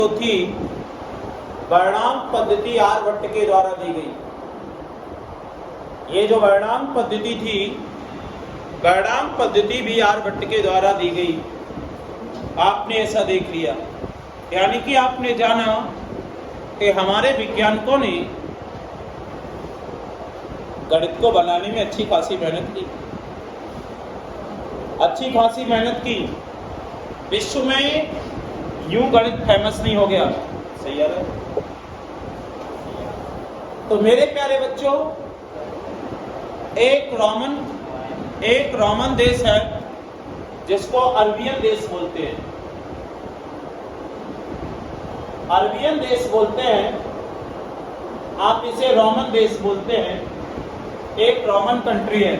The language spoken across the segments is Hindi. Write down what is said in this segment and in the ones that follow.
जो थी वर्णांक पद्धति आर्यभट्ट के द्वारा दी गई। ये जो वर्णांक पद्धति थी, वर्णांक पद्धति भी आर्यभट्ट के द्वारा दी गई। आपने ऐसा देख लिया, यानी कि आपने जाना कि हमारे विज्ञानिकों ने गणित को बनाने में अच्छी खासी मेहनत की, अच्छी खासी मेहनत की। विश्व में यूं गणित फेमस नहीं हो गया, सही है। तो मेरे प्यारे बच्चों, एक रोमन देश है जिसको अरबियन देश बोलते हैं। अरबियन देश बोलते हैं, आप इसे रोमन देश बोलते हैं। एक रोमन कंट्री है।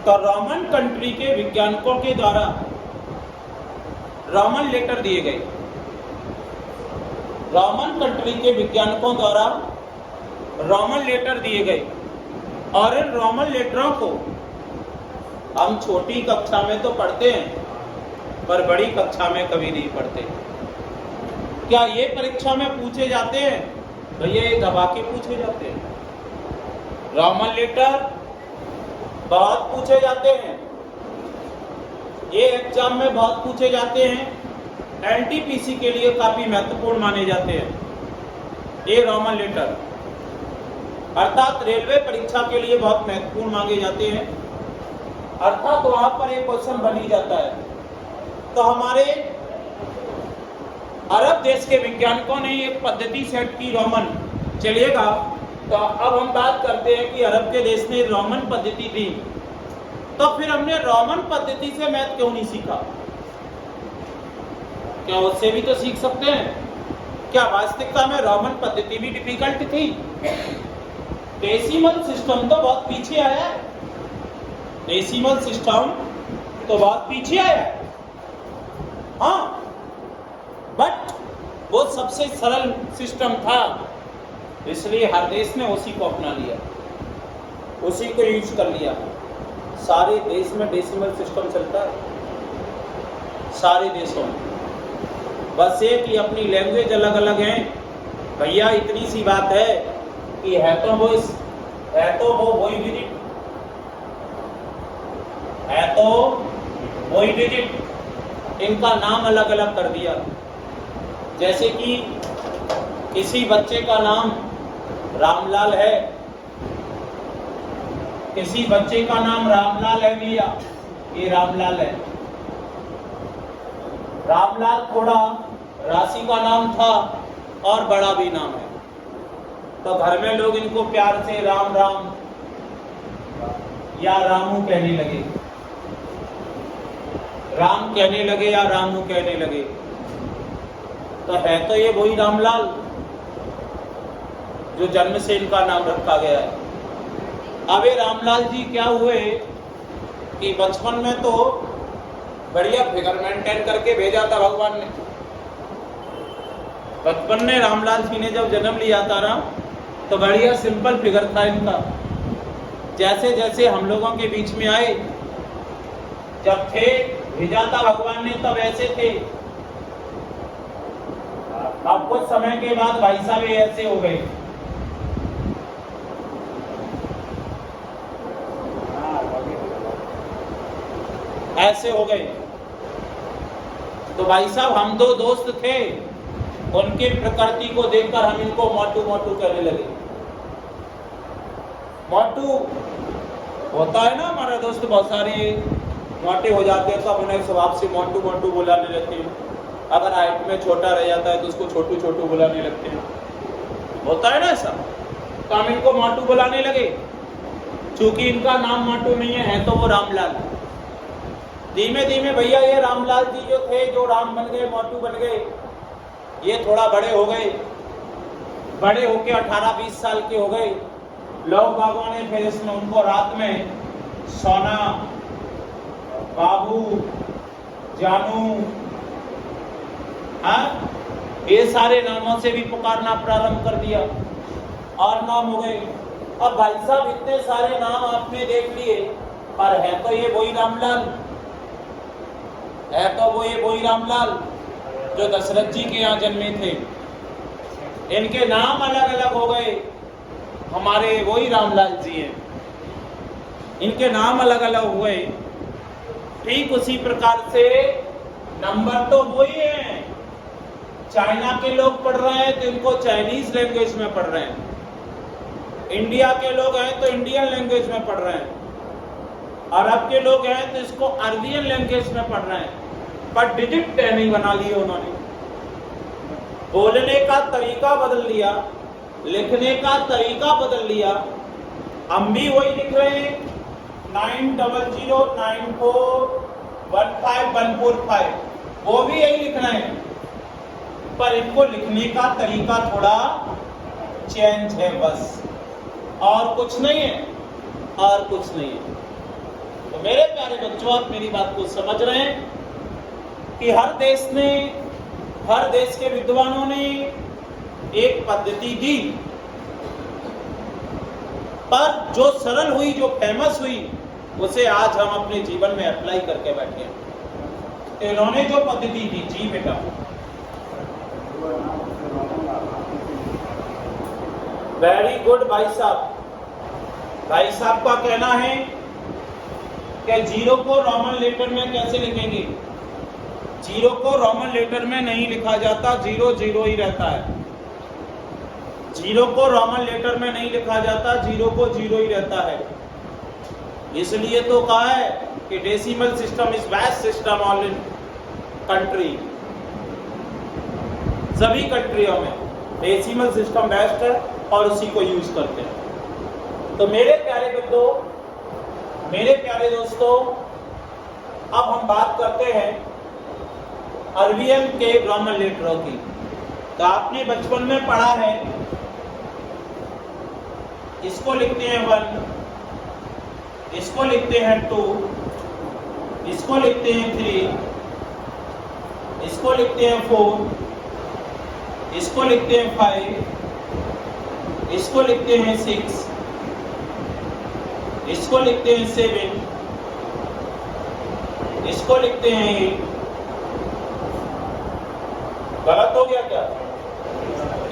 तो रोमन कंट्री के वैज्ञानिकों के द्वारा रोमन लेटर दिए गए। रोमन कंट्री के वैज्ञानिकों द्वारा रोमन लेटर दिए गए, और इन रोमन लेटरों को हम छोटी कक्षा में तो पढ़ते हैं, पर बड़ी कक्षा में कभी नहीं पढ़ते। क्या ये परीक्षा में पूछे जाते हैं? भैया ये दबा के पूछे जाते हैं। रोमन लेटर बहुत पूछे जाते हैं, ये एग्जाम में बहुत पूछे जाते हैं। एनटीपीसी के लिए काफी महत्वपूर्ण माने जाते हैं ये रोमन लेटर, अर्थात रेलवे परीक्षा के लिए बहुत महत्वपूर्ण मांगे जाते हैं। अर्थात वहां पर एक क्वेश्चन बन ही जाता है। तो हमारे अरब देश के वैज्ञानिकों ने एक पद्धति सेट की रोमन, चलिएगा। तो अब हम बात करते हैं कि अरब के देश ने रोमन पद्धति दी, तो फिर हमने रोमन पद्धति से मैथ क्यों नहीं सीखा? क्या उससे भी तो सीख सकते हैं? क्या वास्तविकता में रोमन पद्धति भी डिफिकल्ट थी? डेसिमल सिस्टम तो बहुत पीछे आया है, डेसिमल सिस्टम तो बहुत पीछे आया है, हाँ, बट वो सबसे सरल सिस्टम था, इसलिए हर देश ने उसी को अपना लिया, उसी को यूज कर लिया। सारे देश में डेसिमल सिस्टम चलता है, सारे देशों में। बस ये कि अपनी लैंग्वेज अलग अलग है। भैया इतनी सी बात है कि है तो वो वही डिजिट, है तो वही डिजिट, इनका नाम अलग अलग कर दिया। जैसे कि किसी बच्चे का नाम रामलाल है, किसी बच्चे का नाम रामलाल है भैया, ये रामलाल है। रामलाल थोड़ा राशि का नाम था और बड़ा भी नाम है, तो घर में लोग इनको प्यार से राम राम या रामू कहने लगे, राम कहने लगे या रामू कहने लगे। तो है तो ये वही रामलाल जो जन्म से इनका नाम रखा गया है। अब ये रामलाल जी क्या हुए कि बचपन में तो बढ़िया फिगर मेंटेन करके भेजा था भगवान ने। बचपन में रामलाल जी ने जब जन्म लिया था ना, तो बढ़िया सिंपल फिगर था इनका। जैसे जैसे हम लोगों के बीच में आए, जब थे भेजा था भगवान ने, तब ऐसे थे। अब कुछ समय के बाद भाई साहब ऐसे हो गए। ऐसे हो गए। तो भाई साहब हम दो दोस्त थे, उनके प्रकृति को देखकर हम इनको मोटू मोटू कहने लगे। मोटू होता है ना, हमारा दोस्त बहुत सारे मोटे हो जाते हैं तो हम उन्हें स्वभाव से मोटू मोटू बुलाने लगते हैं। अगर हाइट में छोटा रह जाता है तो उसको छोटू छोटू बुलाने लगते हैं, होता है ना ऐसा। तो हम इनको मोटू बुलाने लगे, चूंकि इनका नाम मोटू नहीं है तो वो रामलाल। धीमे धीमे भैया ये रामलाल जी जो थे, जो राम बन गए, मोटू बन गए, ये थोड़ा बड़े हो गए। बड़े होके 18-20 साल के हो गए। लोग बागों ने फिर इसमें उनको रात में सोना, बाबू, जानू, हाँ, ये सारे नामों से भी पुकारना प्रारंभ कर दिया और नाम हो गए। अब भाई साहब इतने सारे नाम आपने देख लिए, पर है तो ये वही रामलाल, है तो वो ये वही रामलाल। जो दशरथ जी के यहाँ जन्मे थे, इनके नाम अलग अलग हो गए। हमारे वही रामलाल जी हैं, इनके नाम अलग अलग हुए। ठीक उसी प्रकार से नंबर तो वही है। चाइना के लोग पढ़ रहे हैं तो इनको चाइनीज लैंग्वेज में पढ़ रहे हैं, इंडिया के लोग हैं तो इंडियन लैंग्वेज में पढ़ रहे हैं, अरब के लोग हैं तो इसको अरबियन लैंग्वेज में पढ़ रहे हैं। पर डिजिट नहीं बना लिए उन्होंने, बोलने का तरीका बदल लिया, लिखने का तरीका बदल लिया। हम भी वही लिख रहे हैं 9009415145, वो भी यही लिख रहे हैं, पर इनको लिखने का तरीका थोड़ा चेंज है बस, और कुछ नहीं है, और कुछ नहीं है। तो मेरे प्यारे बच्चों, आप मेरी बात को समझ रहे हैं कि हर देश के विद्वानों ने एक पद्धति दी, पर जो सरल हुई, जो फेमस हुई, उसे आज हम अपने जीवन में अप्लाई करके बैठे हैं। इन्होंने जो पद्धति दी, जी बेटा, वेरी गुड भाई साहब। भाई साहब का कहना है कि जीरो को रोमन लेटर में कैसे लिखेंगे? जीरो को रोमन लेटर में नहीं लिखा जाता, जीरो जीरो ही रहता है। जीरो को रोमन लेटर में नहीं लिखा जाता, जीरो को जीरो ही रहता है। इसलिए तो कहा है कि decimal system is best system all in country. सभी कंट्रियों में डेसिमल सिस्टम बेस्ट है और उसी को यूज करते हैं। तो मेरे प्यारे बच्चों, मेरे प्यारे दोस्तों, अब हम बात करते हैं अरबियन के रोमन लेटरों की। तो आपने बचपन में पढ़ा है, इसको लिखते हैं 1, इसको लिखते हैं 2, इसको लिखते हैं 3, इसको लिखते हैं 4, इसको लिखते हैं 5, इसको लिखते हैं 6, इसको लिखते हैं 7, इसको लिखते हैं 8। गलत हो गया क्या?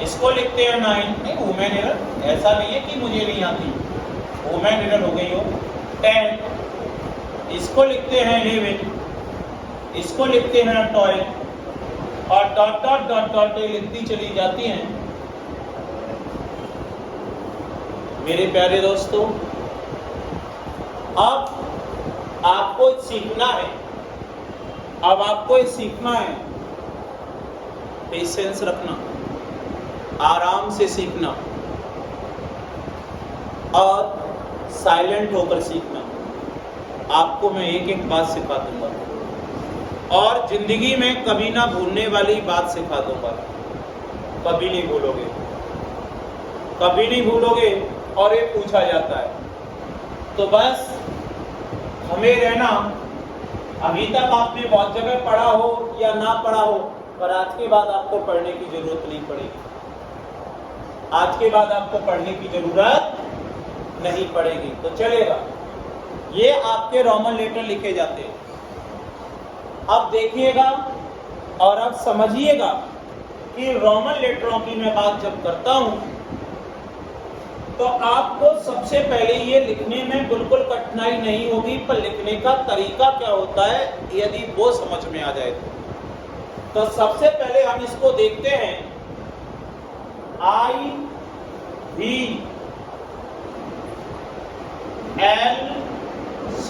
इसको लिखते हैं 9। नहीं, वुमेन एरर, ऐसा नहीं है कि मुझे नहीं आती, वुमेन एरर हो गई हो। 10, इसको लिखते हैं 11, इसको लिखते हैं 12, और डॉट डॉट डॉट डॉट लिखती चली जाती हैं। मेरे प्यारे दोस्तों, अब आपको सीखना है, अब आपको सीखना है, पेशेंस रखना, आराम से सीखना और साइलेंट होकर सीखना। आपको मैं एक एक बात सिखा दूंगा और जिंदगी में कभी ना भूलने वाली बात सिखा दूंगा। कभी नहीं भूलोगे, कभी नहीं भूलोगे। और ये पूछा जाता है तो बस हमें रहना। अभी तक आपने बहुत जगह पढ़ा हो या ना पढ़ा हो, पर आज के बाद आपको पढ़ने की जरूरत नहीं पड़ेगी। आज के बाद आपको पढ़ने की जरूरत नहीं पड़ेगी, तो चलेगा। ये आपके रोमन लेटर लिखे जाते हैं। अब देखिएगा और अब समझिएगा कि रोमन लेटरों की मैं बात जब करता हूं तो आपको सबसे पहले ये लिखने में बिल्कुल कठिनाई नहीं होगी, पर लिखने का तरीका क्या होता है यदि वो समझ में आ जाए तो सबसे पहले हम इसको देखते हैं। I V L C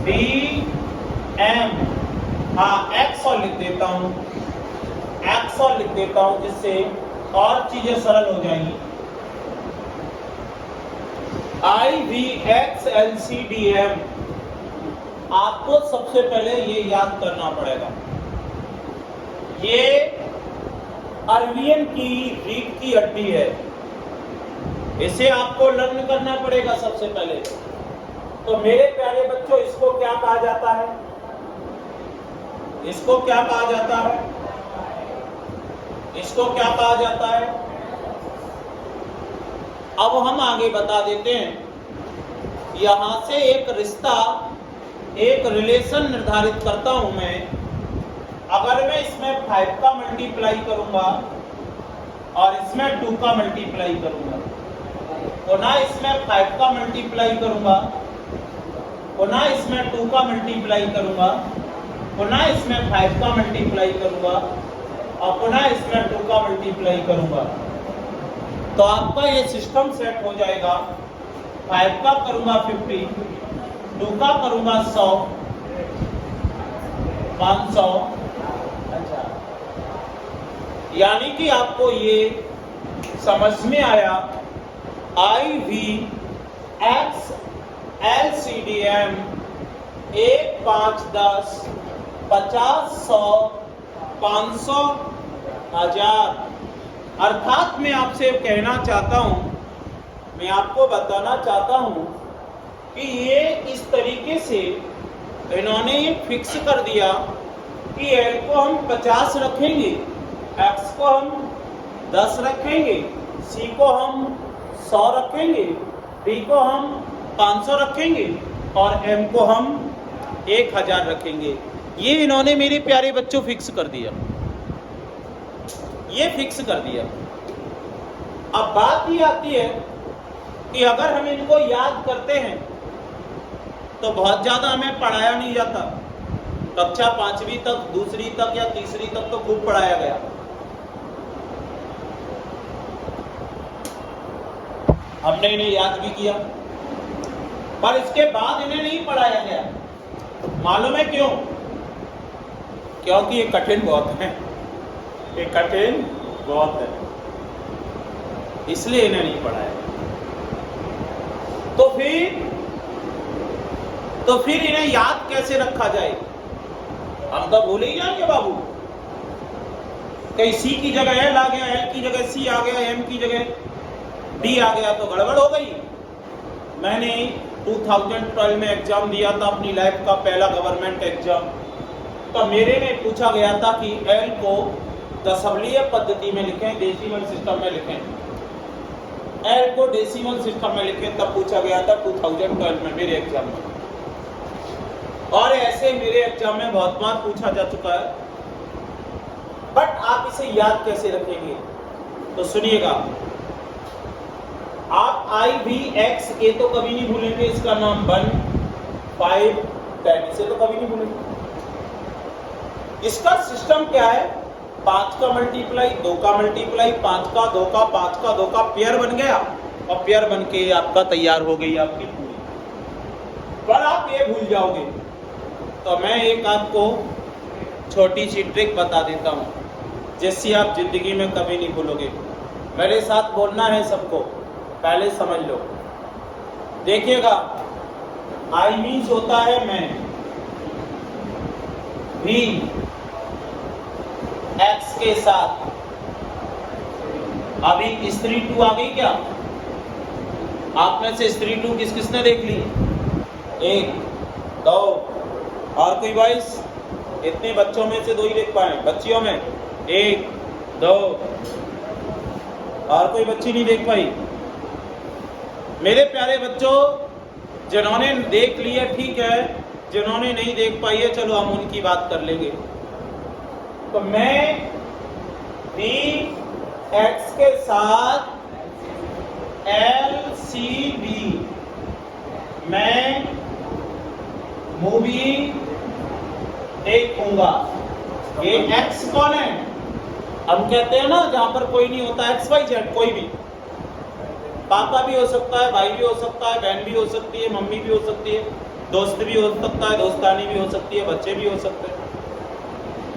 D M, हाँ X और लिख देता हूं, X और लिख देता हूं, जिससे और चीजें सरल हो जाएंगी। I V X L C D M, आपको सबसे पहले ये याद करना पड़ेगा। ये अरबियन की रीढ़ की हड्डी है, इसे आपको लर्न करना पड़ेगा सबसे पहले। तो मेरे प्यारे बच्चों, इसको क्या कहा जाता है? इसको क्या कहा जाता है? इसको क्या कहा जाता है? अब हम आगे बता देते हैं। यहां से एक रिश्ता, एक रिलेशन निर्धारित करता हूं मैं अगर मैं इसमें 5 का मल्टीप्लाई करूंगा और इसमें 2 का मल्टीप्लाई करूंगा, पुनः इसमें 5 का मल्टीप्लाई करूंगा, पुनः इसमें 2 का मल्टीप्लाई करूंगा, पुनः इसमें 5 का मल्टीप्लाई करूंगा और पुनः इसमें 2 का मल्टीप्लाई करूंगा, तो आपका ये सिस्टम सेट हो जाएगा। 5 का करूंगा 50, 2 का करूंगा 100, 500। अच्छा, यानी कि आपको ये समझ में आया IVX LCDM 1, 5, 10, 50, 100, 500, 1000। अर्थात मैं आपसे कहना चाहता हूं, मैं आपको बताना चाहता हूं कि ये इस तरीके से इन्होंने ये फिक्स कर दिया कि L को हम 50 रखेंगे, X को हम 10 रखेंगे, C को हम 100 रखेंगे, D को हम 500 रखेंगे और M को हम 1000 रखेंगे। ये इन्होंने मेरे प्यारे बच्चों फिक्स कर दिया, ये फिक्स कर दिया। अब बात ये आती है कि अगर हम इनको याद करते हैं तो बहुत ज्यादा हमें पढ़ाया नहीं जाता। कक्षा 5वीं तक, दूसरी तक या तीसरी तक तो खूब पढ़ाया गया, हमने इन्हें याद भी किया, पर इसके बाद इन्हें नहीं पढ़ाया गया। मालूम है क्यों? क्योंकि ये कठिन बहुत है, ये कठिन बहुत है, इसलिए इन्हें नहीं पढ़ाया। तो फिर इन्हें याद कैसे रखा जाए? हम तो भूल ही जाएंगे बाबू। कहीं C की जगह L आ गया, L की जगह C आ गया, M की जगह D आ गया तो गड़बड़ हो गई। मैंने 2012 में एग्जाम दिया था, अपनी लाइफ का पहला गवर्नमेंट एग्जाम। तो मेरे में पूछा गया था कि L को दशमलवीय पद्धति में लिखें, डेसिमल सिस्टम में लिखें। L को डेसिमल सिस्टम में लिखें, तब पूछा गया था 2012 में मेरे एग्जाम में। और ऐसे मेरे एग्जाम में बहुत बार पूछा जा चुका है। बट आप इसे याद कैसे रखेंगे? तो सुनिएगा, आप IVX ए तो कभी नहीं भूलेंगे, इसका नाम 1, 5, 10 इसे तो कभी नहीं भूलेंगे। इसका सिस्टम क्या है? 5 का मल्टीप्लाई, 2 का मल्टीप्लाई, 5 का 2 का 5 का 2 का पेयर बन गया और पेयर बन के आपका तैयार हो गई आपकी पूरी। पर आप ये भूल जाओगे, तो मैं एक आपको छोटी सी ट्रिक बता देता हूँ जिससे आप जिंदगी में कभी नहीं भूलोगे। मेरे साथ बोलना है सबको, पहले समझ लो। देखिएगा, I मीन्स होता है मैं, V X के साथ। अभी स्त्री 2 आ गई क्या? आप में से स्त्री 2 किस किसने देख ली? 1, 2 और कोई वॉइस? इतने बच्चों में से 2 ही देख पाए, बच्चियों में 1, 2 और कोई बच्ची नहीं देख पाई। मेरे प्यारे बच्चों, जिन्होंने देख लिए ठीक है, जिन्होंने नहीं देख पाई है चलो हम उनकी बात कर लेंगे। तो मैं V X के साथ LCD मैं मूवी देखूंगा। ये X कौन है? हम कहते हैं ना जहां पर कोई नहीं होता, XYZ, कोई भी, पापा भी हो सकता है, भाई भी हो सकता है, बहन भी हो सकती है, मम्मी भी हो सकती है, दोस्त भी हो सकता है, दोस्तानी भी हो सकती है, बच्चे भी हो सकते हैं।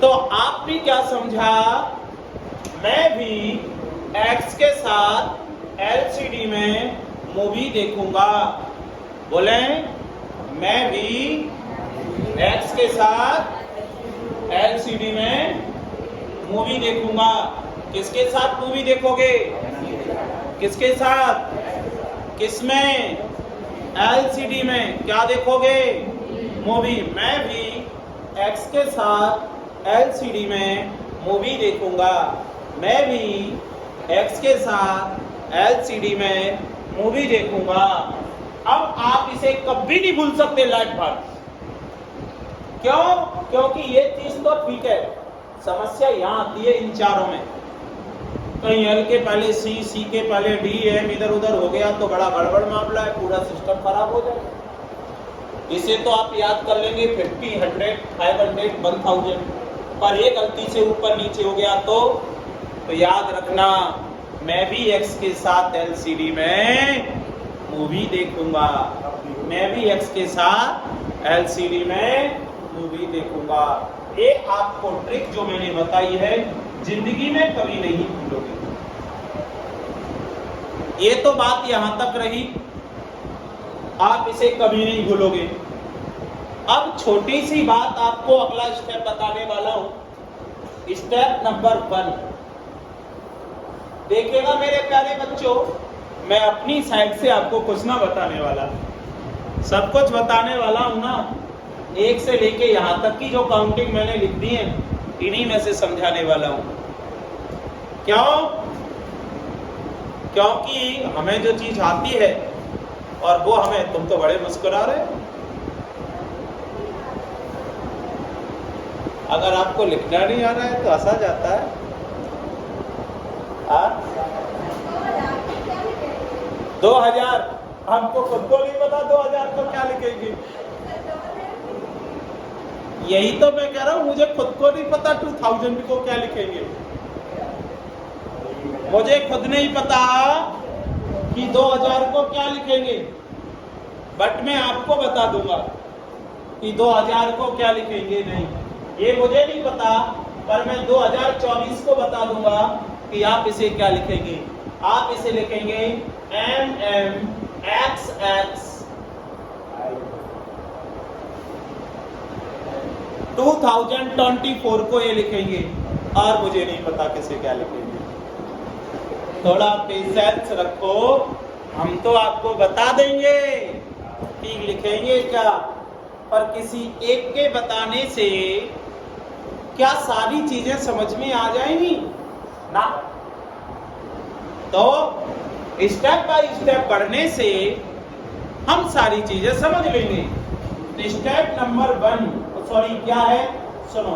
तो आपने क्या समझा? मैं भी X के साथ LCD में मूवी देखूंगा। बोले, मैं भी X के साथ LCD में मूवी देखूंगा। किसके साथ मूवी देखोगे? किसके साथ? किसमें? LCD में। क्या देखोगे? मूवी। मैं भी X के साथ LCD में मूवी देखूंगा। मैं भी X के साथ LCD में मूवी देखूंगा। अब आप इसे कभी नहीं भूल सकते लाइफ भर। क्यों? क्योंकि ये चीज तो ठीक है, समस्या यहाँ आती है इन चारों में। कहीं एल के पहले सी, सी के पहले डी, एम इधर उधर हो गया तो बड़ा गड़बड़ मामला है, पूरा सिस्टम खराब हो जाएगा। इसे तो आप याद कर लेंगे 50, 100, 500, 1000, पर एक गलती से ऊपर नीचे हो गया तो याद रखना मैं भी एक्स के साथ एलसीडी में मूवी देखूंगा, मैं भी एक्स के साथ एलसीडी में मूवी देखूंगा। ये आपको ट्रिक जो मैंने बताई है जिंदगी में कभी नहीं भूलोगे। ये तो बात यहां तक रही, आप इसे कभी नहीं भूलोगे। अब छोटी सी बात आपको अगला स्टेप बताने वाला हूं। स्टेप नंबर 1 देखिएगा मेरे प्यारे बच्चों, मैं अपनी साइड से आपको कुछ ना बताने वाला, सब कुछ बताने वाला हूं ना। एक से लेके यहां तक की जो काउंटिंग मैंने लिख दी है इन्हीं में से समझाने वाला हूं। क्यों? क्योंकि हमें जो चीज आती है और वो हमें, तुम तो बड़े मुस्कुरा रहे, अगर आपको लिखना नहीं आ रहा है तो हंसा जाता है। 2000, हमको खुद को नहीं पता 2000 को क्या लिखेंगे। यही तो मैं कह रहा हूं, मुझे खुद को नहीं पता 2000 को क्या लिखेंगे। मुझे खुद नहीं पता कि 2000 को क्या लिखेंगे, बट मैं आपको बता दूंगा कि 2000 को क्या लिखेंगे। नहीं, ये मुझे नहीं पता, पर मैं 2024 को बता दूंगा कि आप इसे क्या लिखेंगे। आप इसे लिखेंगे MMXX 2024 को ये लिखेंगे, और मुझे नहीं पता किसे क्या लिखेंगे। थोड़ा पेशेंस रखो, हम तो आपको बता देंगे कि लिखेंगे क्या, पर किसी एक के बताने से क्या सारी चीजें समझ में आ जाएंगी ना। तो स्टेप बाय स्टेप बढ़ने से हम सारी चीजें समझ लेंगे। तो स्टेप नंबर 1, सॉरी क्या है, सुनो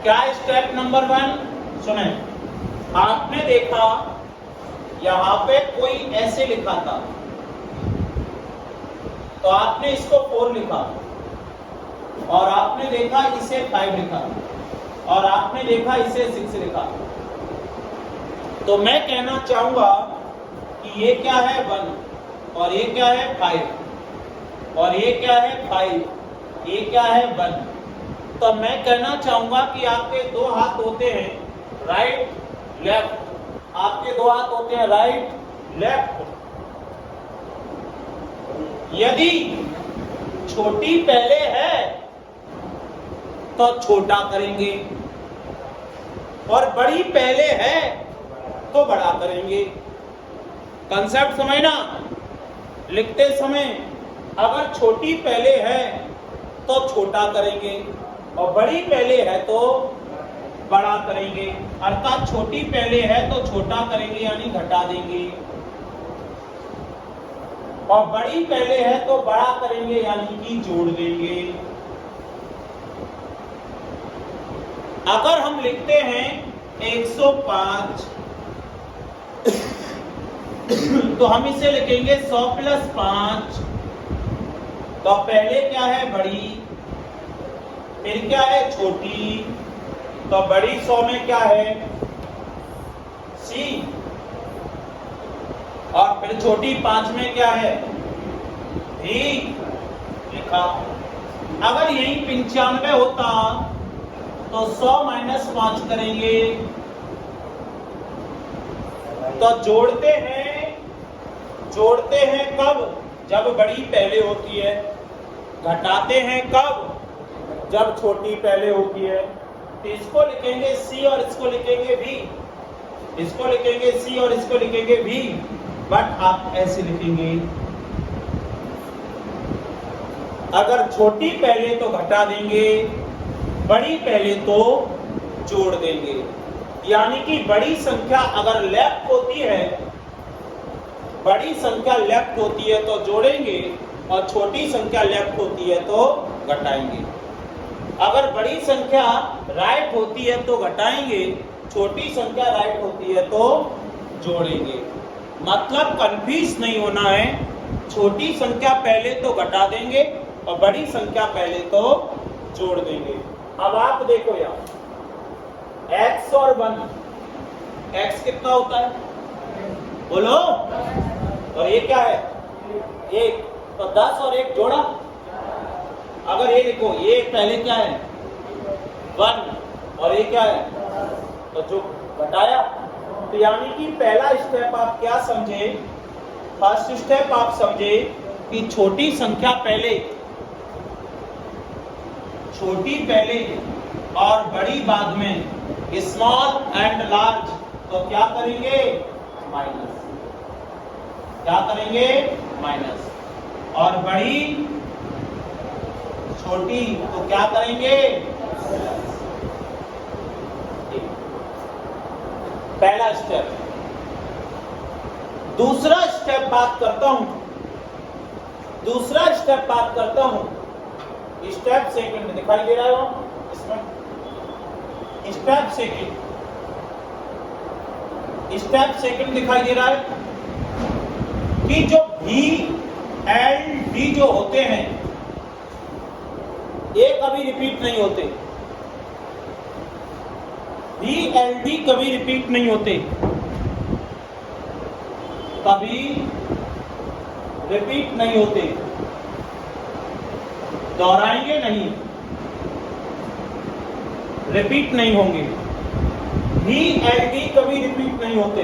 क्या स्टेप नंबर 1 सुने। आपने देखा यहां पे कोई ऐसे लिखा था, तो आपने इसको 4 लिखा, और आपने देखा इसे 5 लिखा, और आपने देखा इसे 6 लिखा। तो मैं कहना चाहूंगा कि ये क्या है 1, और ये क्या है 5, और ये क्या है 5, ये क्या है 1। तो मैं कहना चाहूंगा कि आपके 2 हाथ होते हैं राइट लेफ्ट, आपके 2 हाथ होते हैं राइट लेफ्ट। यदि छोटी पहले है तो छोटा करेंगे, और बड़ी पहले है तो बड़ा करेंगे। कंसेप्ट समझना। लिखते समय अगर छोटी पहले है तो छोटा करेंगे, और बड़ी पहले है तो बड़ा करेंगे। अर्थात छोटी पहले है तो छोटा करेंगे यानी घटा देंगे, और बड़ी पहले है तो बड़ा करेंगे यानी कि जोड़ देंगे। अगर हम लिखते हैं 105 तो हम इसे लिखेंगे 100 + 5। तो पहले क्या है बड़ी, फिर क्या है छोटी, तो बड़ी 100 में क्या है सी, और फिर छोटी 5 में क्या है भी लिखा। अगर यही 95 होता तो 100 - 5 करेंगे, तो जोड़ते हैं कब, जब बड़ी पहले होती है। घटाते हैं कब, जब छोटी पहले होती है। तो इसको लिखेंगे सी और इसको लिखेंगे भी, इसको लिखेंगे सी और इसको लिखेंगे भी, बट आप ऐसे लिखेंगे। अगर छोटी पहले तो घटा देंगे, बड़ी पहले तो जोड़ देंगे। यानी कि बड़ी संख्या अगर लेफ्ट होती है, बड़ी संख्या लेफ्ट होती है तो जोड़ेंगे, और छोटी संख्या लेफ्ट होती है तो घटाएंगे। अगर बड़ी संख्या राइट होती है तो घटाएंगे, छोटी संख्या राइट होती है तो जोड़ेंगे। मतलब कंफ्यूज नहीं होना है, छोटी संख्या पहले तो घटा देंगे और बड़ी संख्या पहले तो जोड़ देंगे। अब आप देखो यार, x और 1, x कितना होता है बोलो, और ये क्या है 1, तो 10 और 1 जोड़ा। अगर ये देखो, ये पहले क्या है 1 और ये क्या है, तो जो घटाया, तो यानी कि पहला स्टेप आप क्या समझे, फर्स्ट स्टेप आप समझे कि छोटी संख्या पहले, छोटी पहले और बड़ी बाद में, स्मॉल एंड लार्ज, तो क्या करेंगे माइनस, क्या करेंगे माइनस, और बड़ी छोटी तो क्या करेंगे, पहला स्टेप। दूसरा स्टेप बात करता हूं, दूसरा स्टेप बात करता हूं, स्टेप सेकंड दिखाई दे रहा है वो इसमें, स्टेप सेकंड, स्टेप सेकंड दिखाई दे रहा है कि जो भी एल डी जो होते हैं ये कभी रिपीट नहीं होते, भी एल डी कभी रिपीट नहीं होते, कभी रिपीट नहीं होते, दोहराएंगे नहीं, रिपीट नहीं होंगे। भी एल डी कभी रिपीट नहीं होते,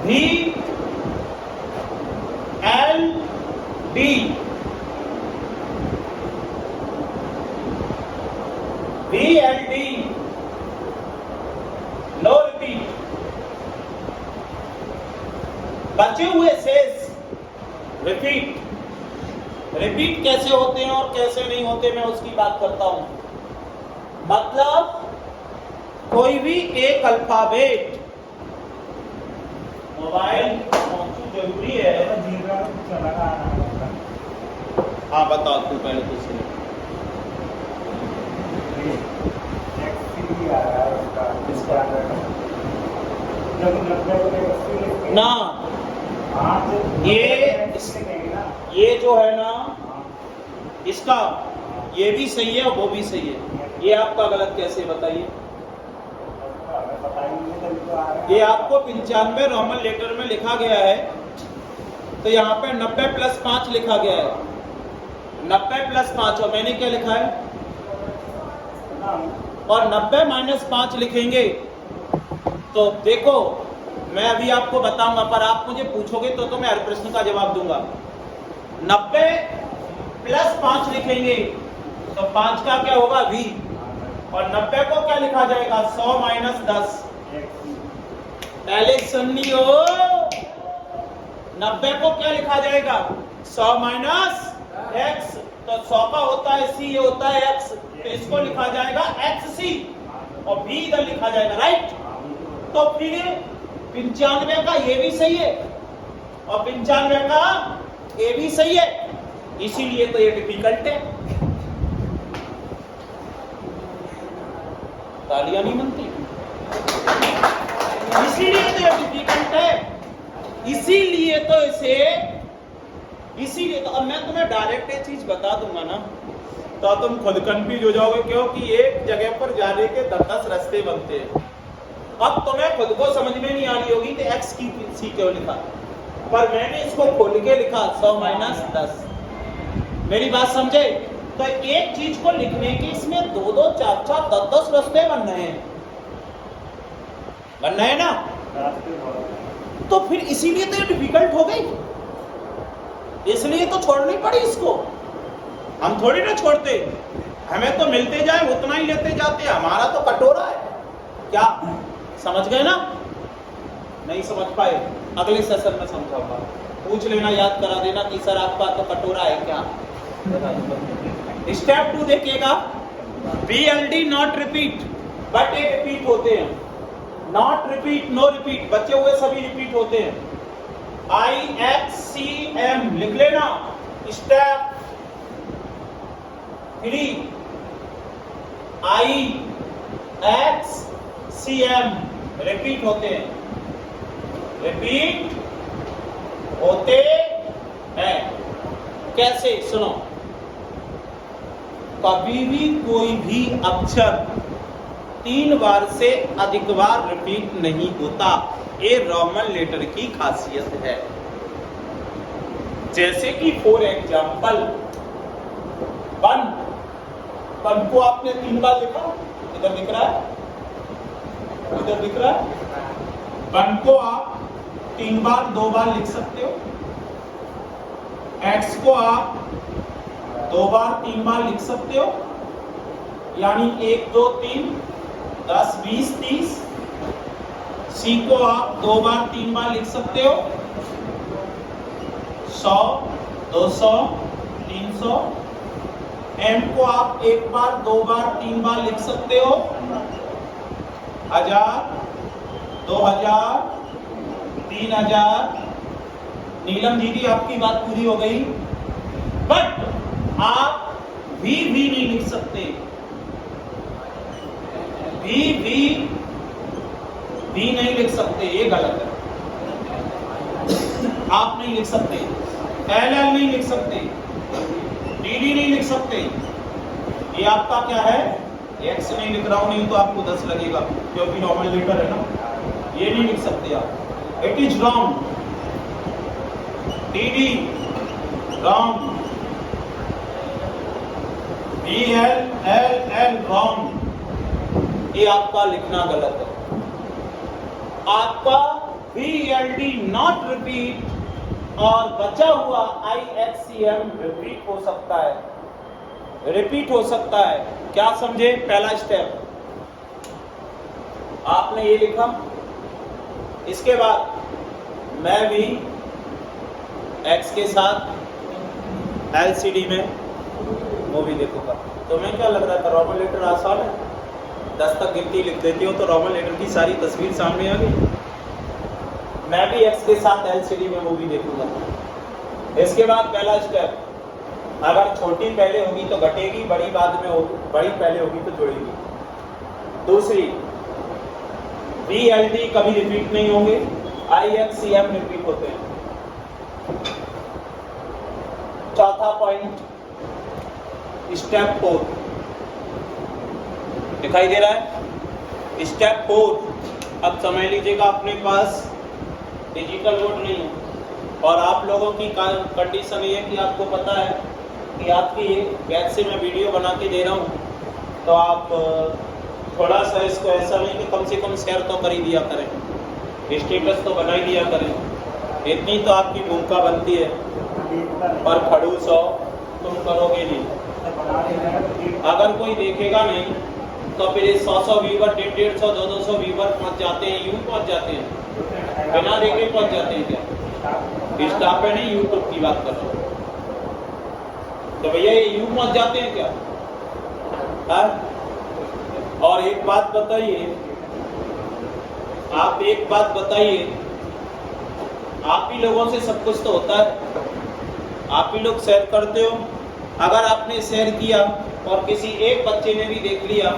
भी L D VLD no repeat, बचे हुए शेष रिपीट। रिपीट कैसे होते हैं और कैसे नहीं होते मैं उसकी बात करता हूं। मतलब कोई भी एक अल्फाबेट, मोबाइल जरूरी है, हाँ बता तू पहले दूसरे ना, ये जो है ना इसका, ये भी सही है वो भी सही है, ये आपका गलत कैसे बताइए। ये आपको 95 रोमन लेटर में लिखा गया है, तो यहाँ पे 90 + 5 लिखा गया है, 90 + 5, और मैंने क्या लिखा है, और 90 - 5 लिखेंगे। तो देखो मैं अभी आपको बताऊंगा, पर आप मुझे पूछोगे तो मैं हर प्रश्न का जवाब दूंगा। 90 + 5 लिखेंगे तो 5 का क्या होगा v, और 90 को क्या लिखा जाएगा 100 - 10। पहले सुन लियो, 90 को क्या लिखा जाएगा 100 - x, तो 100 का होता है c, ये होता है x, तो इसको लिखा जाएगा xc और v इधर लिखा जाएगा, राइट। तो फिर 95 का ये भी सही है और 95 का ये भी सही है, इसीलिए तो ये डिफिकल्ट है। तालियां नहीं बनती, इसीलिए तो ये डिफिकल्ट है, इसीलिए तो इसे, इसीलिए तो। अब मैं तुम्हें डायरेक्ट ये चीज बता दूंगा ना तो तुम खुद कंफ्यूज हो जाओगे, क्योंकि एक जगह पर जाने के 10 रास्ते बनते हैं। अब तुम्हें खुद को समझ में नहीं आ रही होगी कि x की सी क्यों लिखा, पर मैंने इसको खोल के लिखा 100 - 10। मेरी बात समझे? तो एक चीज को लिखने के इसमें 2-2, 4-4, 10-10 रास्ते बन रहे हैं, बन रहे हैं ना, तो फिर इसीलिए तो ये डिफिकल्ट हो गई, इसलिए तो छोड़नी पड़ी इसको। हम थोड़ी ना छोड़ते, हमें तो मिलते जाए उतना ही लेते जाते, हमारा तो कटोरा है। क्या समझ गए ना? नहीं समझ पाए, अगले सेशन में समझाऊंगा, पूछ लेना, याद करा देना कि सर आपका तो कटोरा है क्या। स्टेप 2 देखिएगा, BLD नॉट रिपीट, बट ये रिपीट होते हैं, नॉट रिपीट, नो रिपीट, बचे हुए सभी रिपीट होते हैं। IXCM लिख लेना। स्टेप 3 IXCM रिपीट होते हैं, रिपीट होते हैं। कैसे? सुनो, कभी भी कोई भी अक्षर 3 बार से अधिक बार रिपीट नहीं होता। ये रोमन लेटर की खासियत है। जैसे कि फॉर एग्जाम्पल वन को आपने 3 बार लिखा, इधर दिख रहा है, इधर दिख रहा है। 1 को आप 3 बार 2 बार लिख सकते हो। X को आप 2 बार 3 बार लिख सकते हो, यानी 1 2 3 10 20 30। C को आप 2 बार 3 बार लिख सकते हो, 100 200 300। M को आप 1 बार 2 बार 3 बार लिख सकते हो, 1000 2000 3000। नीलम दीदी आपकी बात पूरी हो गई, बट आप भी नहीं लिख सकते। भी नहीं लिख सकते, ये गलत है। आप नहीं लिख सकते, LL नहीं लिख सकते, DD नहीं लिख सकते। ये आपका क्या है? X नहीं लिख रहा हूं, नहीं तो आपको 10 लगेगा क्योंकि रोमन लेटर है ना। ये नहीं लिख सकते आप। It is wrong. DD wrong, BL wrong. ये आपका लिखना गलत है। आपका VLD नॉट रिपीट और बचा हुआ IXCM रिपीट हो सकता है, रिपीट हो सकता है। क्या समझे? पहला स्टेप आपने ये लिखा, इसके बाद मैं भी X के साथ LCD में मूवी देखूंगा। तुम्हें क्या लग रहा था रोमन लेटर आसान है? 10 तक गिनती लिख देती हो तो रोमन लेटर की सारी तस्वीर सामने आ गई। मैं भी X के साथ LCD में मूवी देखूंगा। इसके बाद पहला स्टेप, अगर छोटी पहले होगी तो घटेगी, बड़ी बाद में होगी, बड़ी पहले होगी तो जुड़ेगी। दूसरी, BLD कभी रिपीट नहीं होंगे, IXCM रिपीट होते हैं। चौथा पॉइंट, स्टेप 4 दिखाई दे रहा है। स्टेप 4, अब समझ लीजिएगा अपने पास डिजिटल बोर्ड नहीं है और आप लोगों की कंडीशन ये है कि आपको पता है कि आपकी बैच से मैं वीडियो बना के दे रहा हूँ, तो आप थोड़ा सा इसको ऐसा नहीं कि कम से कम शेयर तो कर ही दिया करें, स्टेटस तो बना ही दिया करें। इतनी तो आपकी भूमिका बनती है। पर खड़ूस हो तुम करोगे नहीं। अगर कोई देखेगा नहीं तो फिर 100 व्यूवर 150 200 व्यूवर पहुंच जाते हैं, यूं पहुंच जाते हैं, बिना देखे पहुंच जाते हैं। क्या स्टाफ पे नहीं, यूट्यूब की बात कर रहा हूं। तो भैया ये यूं पहुंच जाते हैं क्या? और एक बात बताइए, आप एक बात बताइए, आप ही लोगों से सब कुछ तो होता है, आप ही लोग शेयर करते हो। अगर आपने शेयर किया और किसी एक बच्चे ने भी देख लिया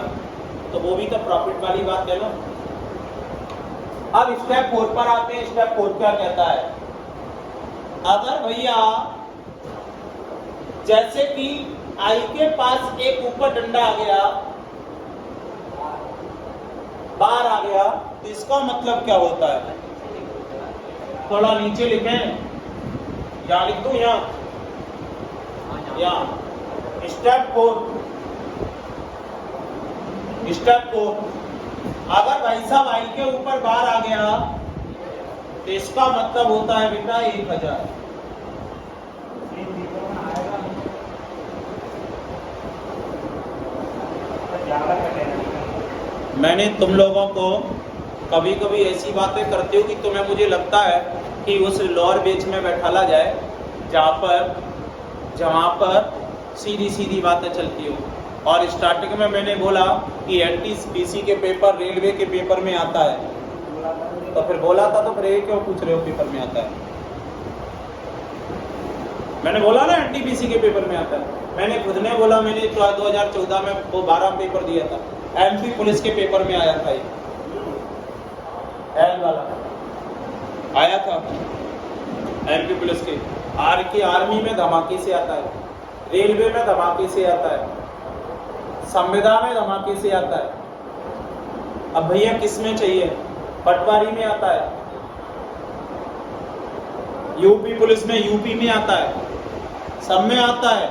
तो वो भी तो प्रॉफिट वाली बात है ना। अब स्टेप 4 पर आते हैं। स्टेप 4 क्या कहता है? अगर भैया जैसे कि आई के पास एक ऊपर डंडा आ गया, बाहर आ गया, तो इसका मतलब क्या होता है? थोड़ा नीचे लिखें, या लिख दूं यहाँ? स्टेप 4, अगर भाई साहब आई के ऊपर बार आ गया तो इसका मतलब होता है बेटा 1000। मैंने तुम लोगों को कभी कभी ऐसी बातें करती हूँ कि तुम्हें मुझे लगता है कि उस लोअर बेच में बैठाला जाए जहाँ पर सीधी सीधी बातें चलती हो। और स्टार्टिंग में मैंने बोला कि NTPC के पेपर रेलवे के पेपर में आता है, तो फिर बोला था तो फिर ये क्यों पूछ रहे हो पेपर में आता है? मैंने बोला ना NTPC के पेपर में आता है। मैंने खुद ने बोला, मैंने 2014 में वो 12 पेपर दिया था, एमपी पुलिस के पेपर में आया था, एल वाला आया था एमपी पुलिस के। आर्मी में धमाके से आता है, रेलवे में धमाके से आता है, संविदा में धमाके से आता है। अब भैया किस में चाहिए? पटवारी में आता है, यूपी पुलिस में यूपी में आता है, सब में आता है,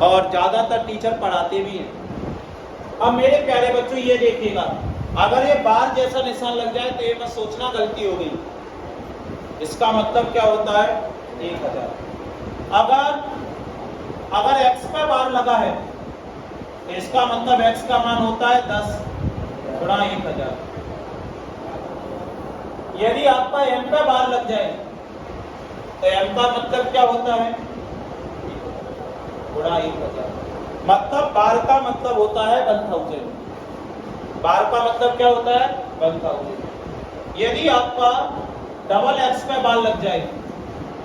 और ज्यादातर टीचर पढ़ाते भी हैं। अब मेरे प्यारे बच्चों ये देखिएगा, अगर ये बार जैसा निशान लग जाए तो ये मत सोचना गलती हो गई। इसका मतलब क्या होता है? 1000। अगर x पे बार लगा है तो इसका मतलब x का मान होता है 10 गुणा 1000। यदि आपका m पे बार लग जाए तो m का मतलब क्या होता है? गुणा 1000। मतलब बार का मतलब होता है 1000। बार का मतलब क्या होता है? 1000। यदि आपका डबल x पे बार लग जाए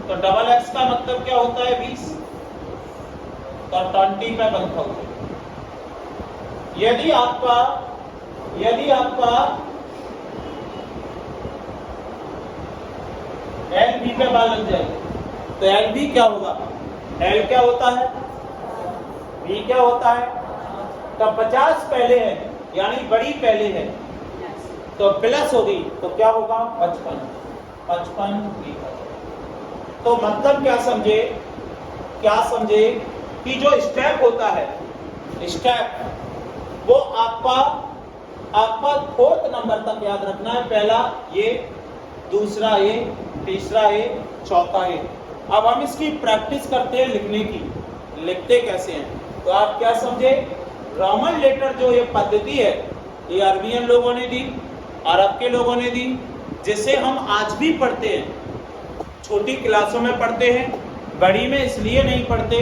तो डबल x का मतलब क्या होता है? 20। तो 20 पे 1000। यदि आपका LB पे बार लग जाए तो LB क्या होगा? L क्या होता है? B क्या होता है? तो 50 पहले है, यानी बड़ी पहले है, तो प्लस होगी तो क्या होगा? 55 तो मतलब क्या समझे कि जो स्टेप होता है, स्टेप वो आपका 4th नंबर तक याद रखना है। पहला ये, दूसरा ये, तीसरा ये, चौथा ये। अब हम इसकी प्रैक्टिस करते हैं लिखने की। लिखते कैसे हैं? तो आप क्या समझे? रोमन लेटर जो ये पद्धति है, ये अरबियन लोगों ने दी, अरब के लोगों ने दी, जिसे हम आज भी पढ़ते हैं। छोटी क्लासों में पढ़ते हैं, बड़ी में इसलिए नहीं पढ़ते,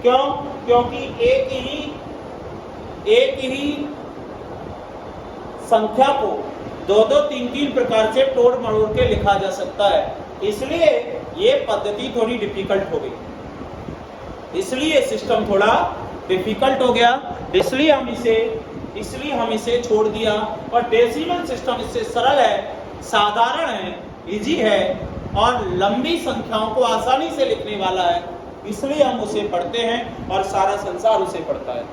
क्यों? क्योंकि एक ही संख्या को 2-2, 3-3 प्रकार से तोड़ मरोड़ के लिखा जा सकता है। इसलिए ये पद्धति थोड़ी डिफिकल्ट हो गई, इसलिए सिस्टम थोड़ा डिफिकल्ट हो गया, इसलिए हम इसे छोड़ दिया। और डेसिमल सिस्टम इससे सरल है, साधारण है, इजी है और लंबी संख्याओं को आसानी से लिखने वाला है, इसलिए हम उसे पढ़ते हैं और सारा संसार उसे पढ़ता है।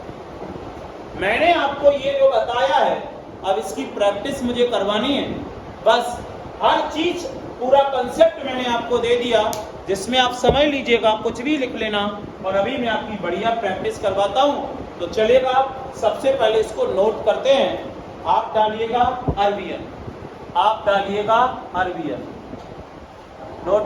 मैंने आपको ये जो बताया है, अब इसकी प्रैक्टिस मुझे करवानी है। बस हर चीज, पूरा कंसेप्ट मैंने आपको दे दिया, जिसमें आप समझ लीजिएगा, कुछ भी लिख लेना। और अभी मैं आपकी बढ़िया प्रैक्टिस करवाता हूँ, तो चलेगा। सबसे पहले इसको नोट करते हैं। आप डालिएगा अरबियन, नोट